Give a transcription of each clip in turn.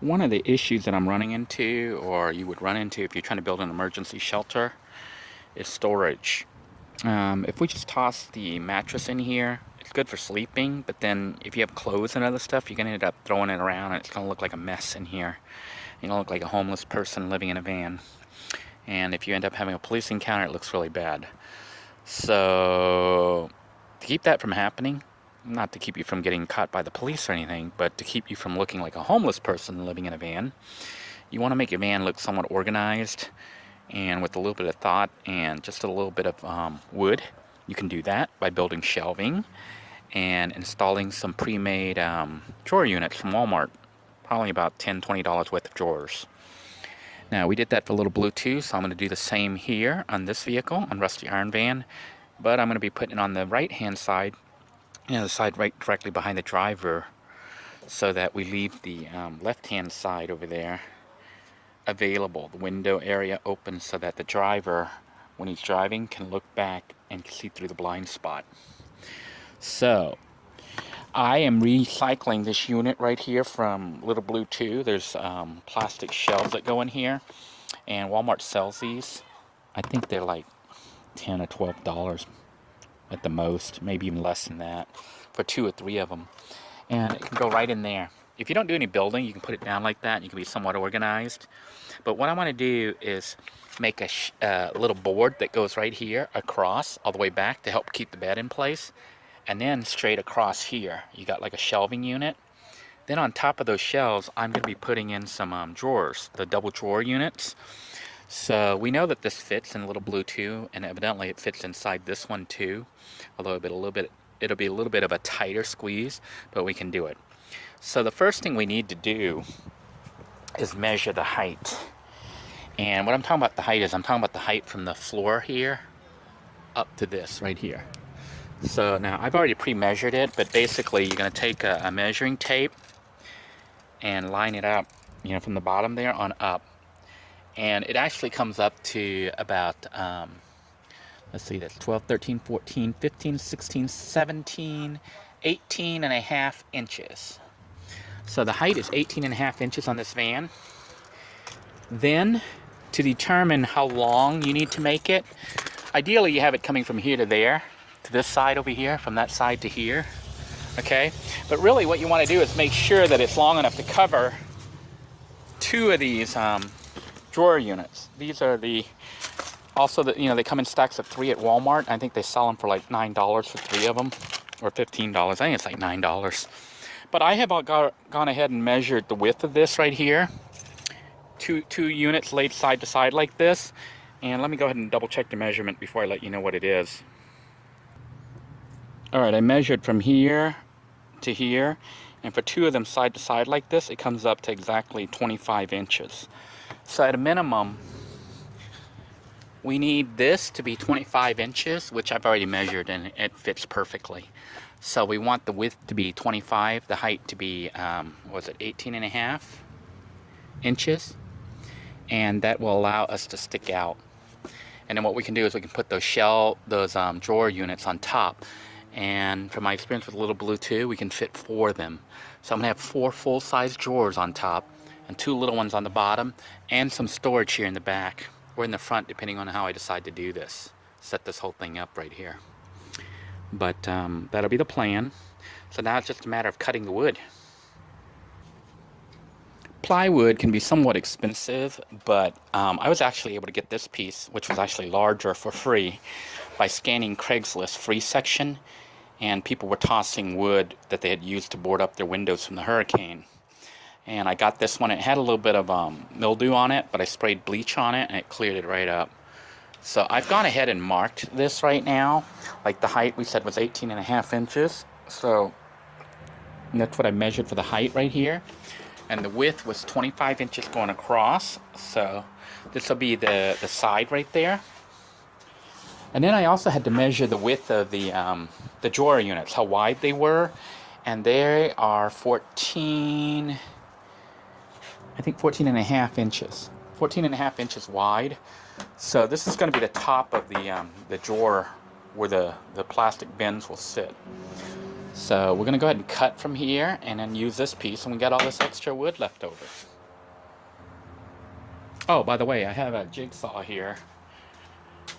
One of the issues that I'm running into, or you would run into if you're trying to build an emergency shelter, is storage. If we just toss the mattress in here, it's good for sleeping, but then if you have clothes and other stuff, you're going to end up throwing it around and it's going to look like a mess in here. You're going to look like a homeless person living in a van. And if you end up having a police encounter, it looks really bad. So, to keep that from happening, not to keep you from getting caught by the police or anything, but to keep you from looking like a homeless person living in a van, you want to make your van look somewhat organized and with a little bit of thought and just a little bit of wood. You can do that by building shelving and installing some pre-made drawer units from Walmart. Probably about $10, $20 worth of drawers. Now, we did that for Little Blue too, so I'm going to do the same here on this vehicle, on Rusty Iron Van, but I'm going to be putting it on the right-hand side, the side right directly behind the driver, so that we leave the left-hand side over there available, the window area open, so that the driver, when he's driving, can look back and see through the blind spot. So, I am recycling this unit right here from Little Blue 2. There's plastic shelves that go in here, and Walmart sells these. I think they're like $10 or $12 at the most, maybe even less than that, for 2 or 3 of them. And it can go right in there. If you don't do any building, you can put it down like that, and you can be somewhat organized. But what I want to do is make a little board that goes right here across all the way back to help keep the bed in place. And then straight across here, you got like a shelving unit. Then on top of those shelves, I'm going to be putting in some drawers, the double drawer units. So we know that this fits in Little Blue 2, and evidently it fits inside this one too. Although it'll be a little bit of a tighter squeeze, but we can do it. So the first thing we need to do is measure the height. And what I'm talking about the height is, I'm talking about the height from the floor here up to this right here. So now I've already pre-measured it, but basically you're going to take a measuring tape and line it up, from the bottom there on up. And it actually comes up to about, let's see, that's 12, 13, 14, 15, 16, 17, 18 and a half inches. So the height is 18 and a half inches on this van. Then, to determine how long you need to make it, ideally you have it coming from here to there, to this side over here, from that side to here, okay? But really what you want to do is make sure that it's long enough to cover 2 of these drawer units. These are they come in stacks of 3 at Walmart. I think they sell them for like $9 for 3 of them, or $15. I think it's like $9. But I have gone ahead and measured the width of this right here. Two units laid side to side like this. And let me go ahead and double check the measurement before I let you know what it is. Alright, I measured from here to here, and for 2 of them side to side like this, it comes up to exactly 25 inches. So at a minimum, we need this to be 25 inches, which I've already measured, and it fits perfectly. So we want the width to be 25, the height to be, 18 and a half inches, and that will allow us to stick out. And then what we can do is we can put those drawer units on top. And from my experience with Little Blue 2, we can fit 4 of them. So I'm going to have 4 full-size drawers on top and 2 little ones on the bottom, and some storage here in the back or in the front, depending on how I decide to do this. Set this whole thing up right here. But that'll be the plan. So now it's just a matter of cutting the wood. Plywood can be somewhat expensive, but I was actually able to get this piece, which was actually larger, for free by scanning Craigslist free section, and people were tossing wood that they had used to board up their windows from the hurricane. And I got this one. It had a little bit of mildew on it, but I sprayed bleach on it and it cleared it right up. So I've gone ahead and marked this right now. Like the height we said was 18 and a half inches. So that's what I measured for the height right here. And the width was 25 inches going across. So this will be the side right there. And then I also had to measure the width of the drawer units, how wide they were. And they are 14 and a half inches. 14 and a half inches wide. So this is going to be the top of the drawer where the plastic bins will sit. So we're gonna go ahead and cut from here and then use this piece, and we got all this extra wood left over. Oh, by the way, I have a jigsaw here,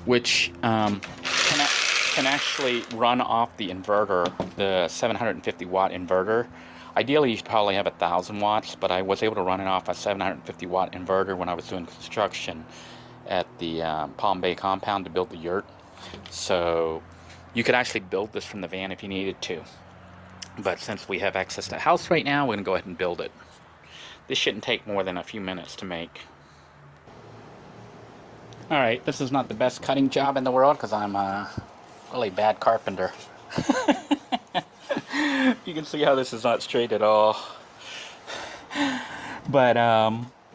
which can actually run off the inverter, the 750 watt inverter. Ideally, you should probably have 1,000 watts, but I was able to run it off a 750 watt inverter when I was doing construction at the Palm Bay compound to build the yurt. So you could actually build this from the van if you needed to. But since we have access to the house right now, we're going to go ahead and build it. This shouldn't take more than a few minutes to make. Alright, this is not the best cutting job in the world because I'm a really bad carpenter. You can see how this is not straight at all. But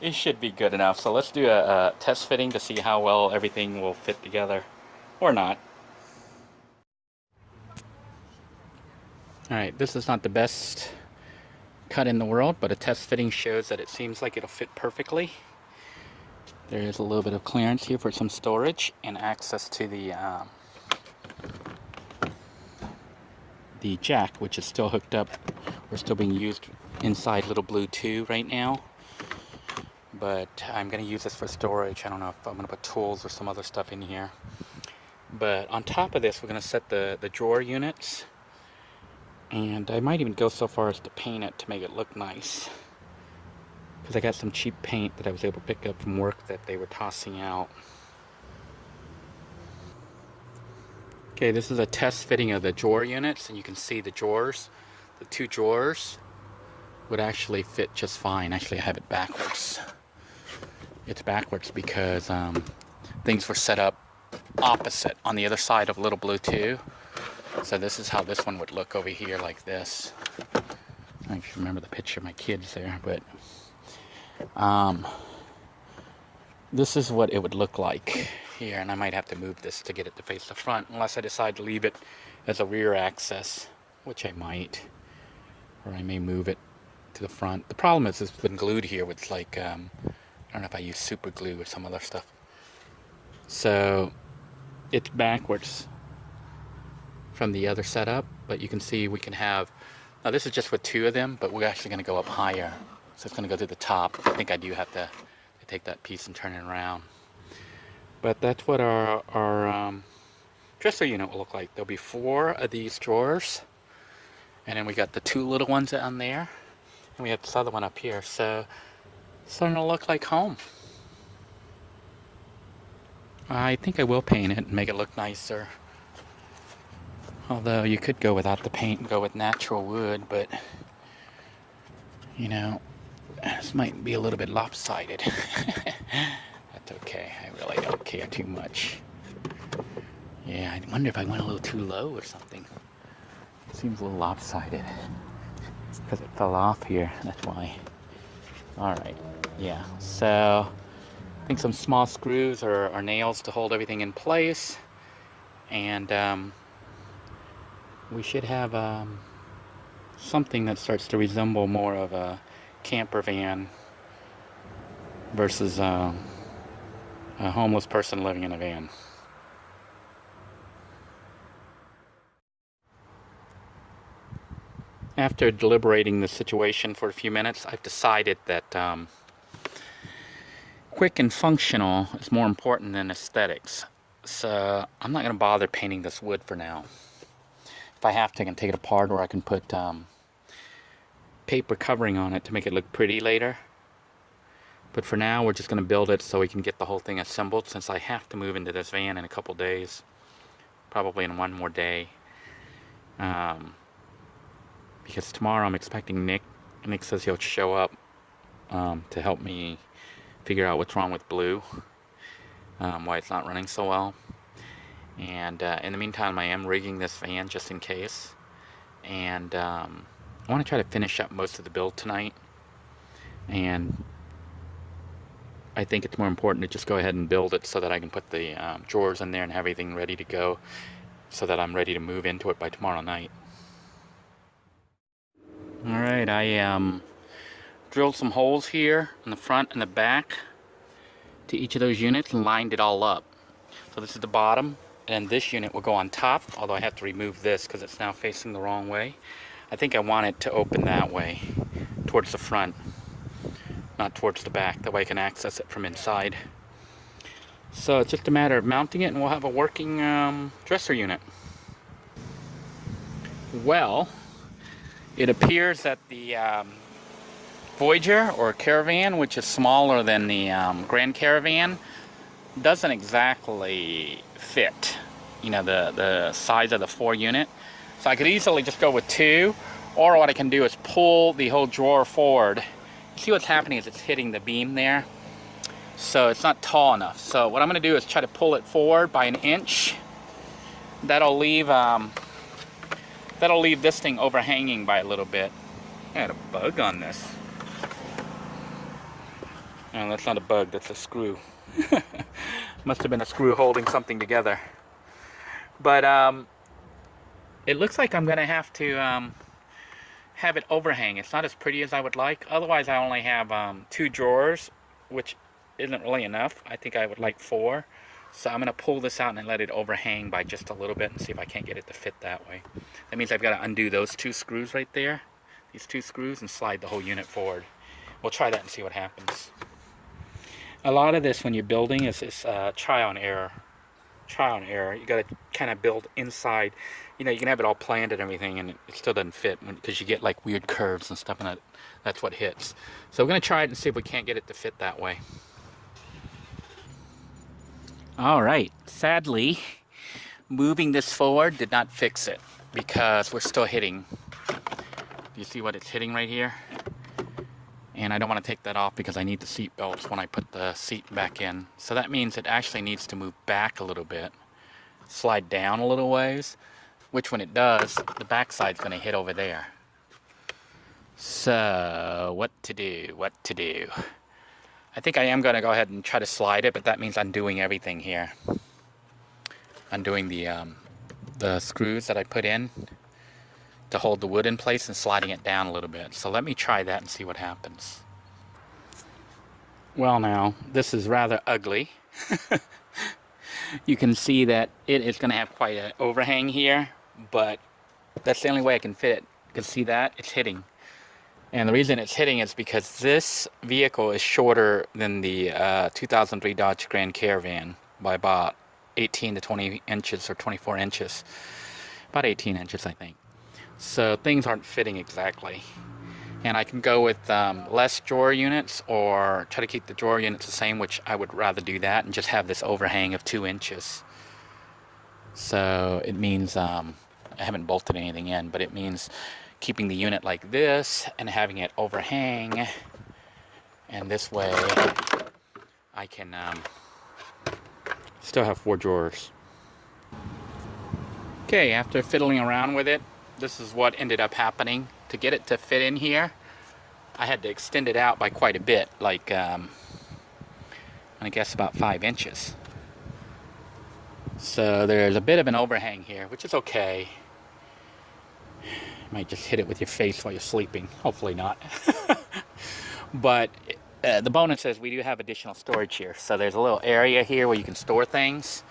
it should be good enough. So let's do a test fitting to see how well everything will fit together. Or not. Alright, this is not the best cut in the world, but a test fitting shows that it seems like it'll fit perfectly. There is a little bit of clearance here for some storage and access to the jack, which is still hooked up. We're still being used inside Little Blue 2 right now. But I'm going to use this for storage. I don't know if I'm going to put tools or some other stuff in here. But on top of this, we're going to set the drawer units. And I might even go so far as to paint it to make it look nice. Because I got some cheap paint that I was able to pick up from work that they were tossing out. Okay, this is a test fitting of the drawer units, and you can see the drawers. The two drawers would actually fit just fine. Actually, I have it backwards. It's backwards because things were set up opposite on the other side of Little Blue 2. So this is how this one would look over here, like this. I don't know if you remember the picture of my kids there, but this is what it would look like here, and I might have to move this to get it to face the front, unless I decide to leave it as a rear access, which I might, or I may move it to the front. The problem is it's been glued here with like, I don't know if I use super glue or some other stuff. So it's backwards from the other setup, but you can see we can have, now this is just with two of them, but we're actually going to go up higher. So it's going to go to the top. I think I do have to take that piece and turn it around. But that's what our dresser unit will look like. There'll be 4 of these drawers. And then we got the 2 little ones on there. And we have this other one up here. So it's starting to look like home. I think I will paint it and make it look nicer. Although you could go without the paint and go with natural wood, but you know, this might be a little bit lopsided. That's okay. I really don't care too much. Yeah, I wonder if I went a little too low or something. It seems a little lopsided. Because it fell off here, that's why. Alright, yeah. So, I think some small screws or nails to hold everything in place. And we should have something that starts to resemble more of a camper van versus a homeless person living in a van. After deliberating the situation for a few minutes, I've decided that quick and functional is more important than aesthetics. So I'm not going to bother painting this wood for now. If I have to, I can take it apart, or I can put paper covering on it to make it look pretty later. But for now, we're just going to build it so we can get the whole thing assembled, since I have to move into this van in a couple days. Probably in one more day. Because tomorrow I'm expecting Nick. Nick says he'll show up to help me figure out what's wrong with Blue. Why it's not running so well. And in the meantime, I am rigging this van just in case. And I want to try to finish up most of the build tonight. And I think it's more important to just go ahead and build it so that I can put the drawers in there and have everything ready to go, so that I'm ready to move into it by tomorrow night. Alright, I drilled some holes here in the front and the back to each of those units and lined it all up. So this is the bottom, and this unit will go on top, although I have to remove this because it's now facing the wrong way. I think I want it to open that way, towards the front, not towards the back. That way I can access it from inside. So it's just a matter of mounting it and we'll have a working dresser unit. Well, it appears that the Voyager or Caravan, which is smaller than the Grand Caravan, doesn't exactly fit, you know, the size of the 4 unit. So I could easily just go with 2, or what I can do is pull the whole drawer forward. See what's happening is it's hitting the beam there, so it's not tall enough. So what I'm going to do is try to pull it forward by 1 inch. That'll leave this thing overhanging by a little bit. I had a bug on this. No, that's not a bug, that's a screw. Must have been a screw holding something together. But it looks like I'm gonna have to have it overhang. It's not as pretty as I would like. Otherwise I only have 2 drawers, which isn't really enough. I think I would like 4. So I'm gonna pull this out and let it overhang by just a little bit and see if I can't get it to fit that way. That means I've got to undo those 2 screws right there, these 2 screws, and slide the whole unit forward. We'll try that and see what happens. A lot of this when you're building is trial and error. Trial and error. You got to kind of build inside. You know, you can have it all planned and everything, and it still doesn't fit because you get like weird curves and stuff, and that's what hits. So we're going to try it and see if we can't get it to fit that way. All right. Sadly, moving this forward did not fix it because we're still hitting. Do you see what it's hitting right here? And I don't want to take that off because I need the seat belts when I put the seat back in. So that means it actually needs to move back a little bit, slide down a little ways, which when it does, the back side's going to hit over there. So what to do? I think I am going to go ahead and try to slide it, but that means undoing everything here. Undoing the screws that I put in to hold the wood in place and sliding it down a little bit. So let me try that and see what happens. Well, now this is rather ugly. You can see that it is going to have quite an overhang here, but that's the only way I can fit it. You can see that it's hitting, and the reason it's hitting is because this vehicle is shorter than the 2003 Dodge Grand Caravan by about 18 to 20 inches or 24 inches, about 18 inches I think. So things aren't fitting exactly, and I can go with less drawer units or try to keep the drawer units the same, which I would rather do that and just have this overhang of 2 inches. So it means I haven't bolted anything in, but it means keeping the unit like this and having it overhang, and this way I can still have 4 drawers. Okay, after fiddling around with it, this is what ended up happening. To get it to fit in here, I had to extend it out by quite a bit, like I guess about 5 inches. So there's a bit of an overhang here, which is okay. You might just hit it with your face while you're sleeping. Hopefully not. But the bonus is we do have additional storage here. So there's a little area here where you can store things,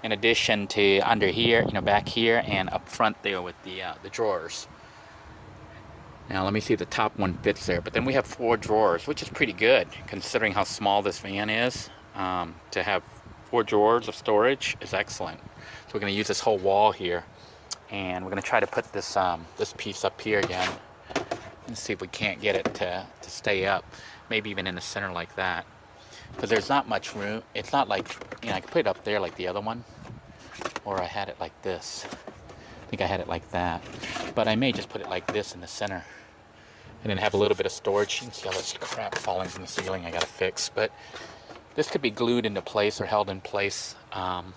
in addition to under here, you know, back here and up front there with the drawers. Now let me see if the top one fits there. But then we have 4 drawers, which is pretty good considering how small this van is. To have 4 drawers of storage is excellent. So we're going to use this whole wall here, and we're going to try to put this this piece up here again and see if we can't get it to stay up, maybe even in the center like that. Because there's not much room. It's not like, you know, I could put it up there like the other one, or I had it like this. I think I had it like that, but I may just put it like this in the center and then have a little bit of storage. You can see all this crap falling from the ceiling I gotta fix, but this could be glued into place or held in place, and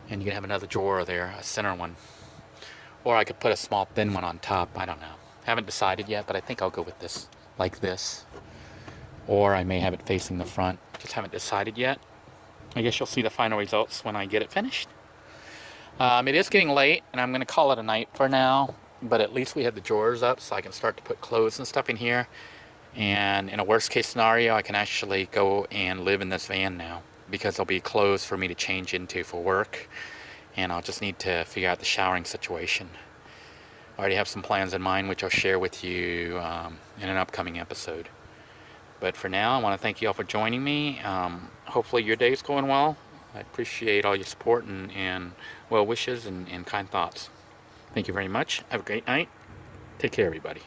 you can have another drawer there, a center one, or I could put a small thin one on top. I don't know, haven't decided yet, but I think I'll go with this like this, or I may have it facing the front. Just haven't decided yet. I guess you'll see the final results when I get it finished. It is getting late, and I'm going to call it a night for now, but at least we have the drawers up so I can start to put clothes and stuff in here. And in a worst case scenario, I can actually go and live in this van now, because there'll be clothes for me to change into for work. and I'll just need to figure out the showering situation. I already have some plans in mind, which I'll share with you in an upcoming episode. But for now, I want to thank you all for joining me. Hopefully your day's going well. I appreciate all your support and well wishes and kind thoughts. Thank you very much. Have a great night. Take care, everybody.